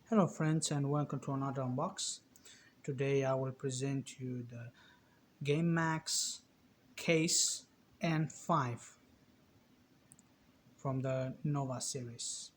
Hello friends and welcome to another unbox. Today I will present you the Gamemax Case N5 from the Nova series.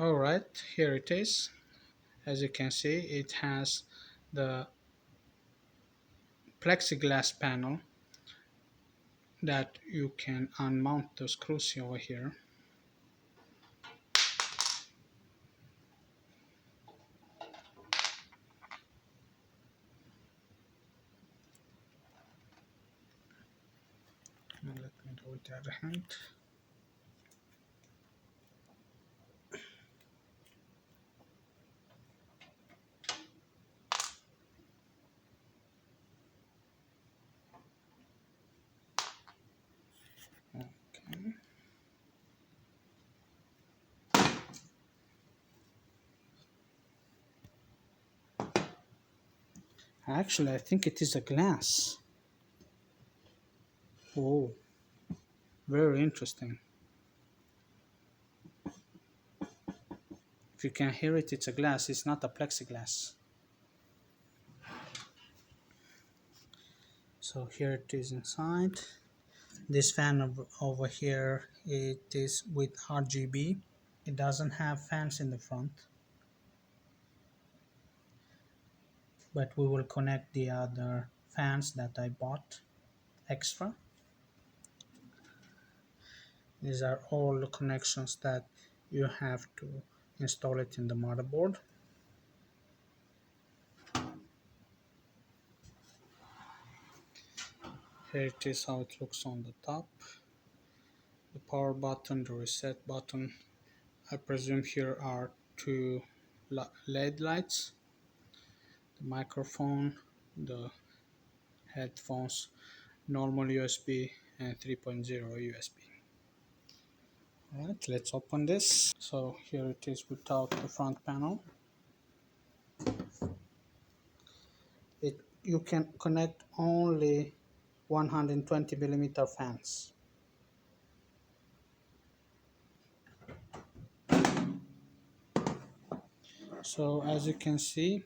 Alright, here it is. As you can see, it has the plexiglass panel that you can unmount the screws over here. Let me do it with the other hand. Okay. Actually, I think it is a glass. Oh, very interesting. If you can hear it, it's a glass, it's not a plexiglass. So here it is inside. This fan over here, it is with RGB. It doesn't have fans in the front, but we will connect the other fans that I bought extra. These are all the connections that you have to install it in the motherboard. Here it is how it looks on the top. The power button, the reset button. I presume here are two LED lights, the microphone, the headphones, normal USB and 3.0 USB. Alright, let's open this. So here it is without the front panel. You can connect only 120mm fans. So as you can see,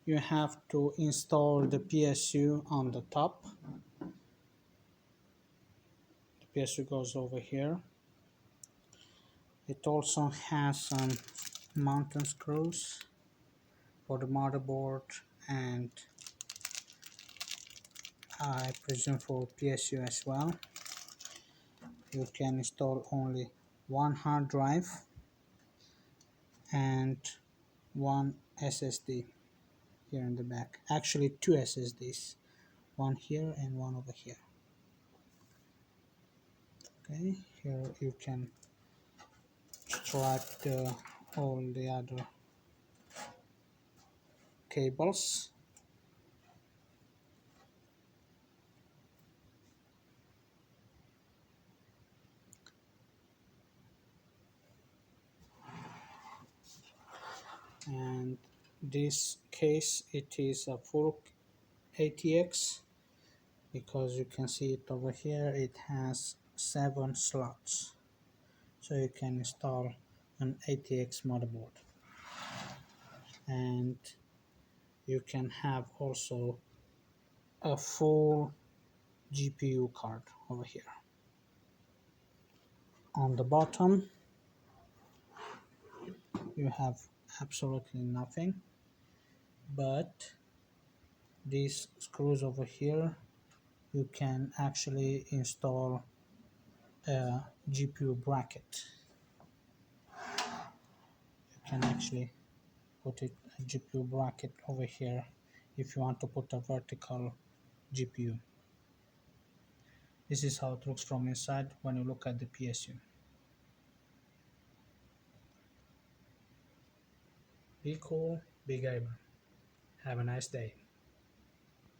you have to install the PSU on the top. The PSU goes over here. It also has some mounting screws for the motherboard and I presume for PSU as well. You can install only one hard drive and one SSD here in the back. Actually two SSDs, one here and one over here. Okay, here you can strap all the other cables. And this case, it is a full ATX because you can see it over here, it has 7 slots, so you can install an ATX motherboard and you can have also a full GPU card over here. On the bottom you have absolutely nothing, but these screws over here, you can actually install a GPU bracket. You can actually put it a GPU bracket over here if you want to put a vertical GPU. This is how it looks from inside when you look at the PSU. Be cool, be gamer. Have a nice day.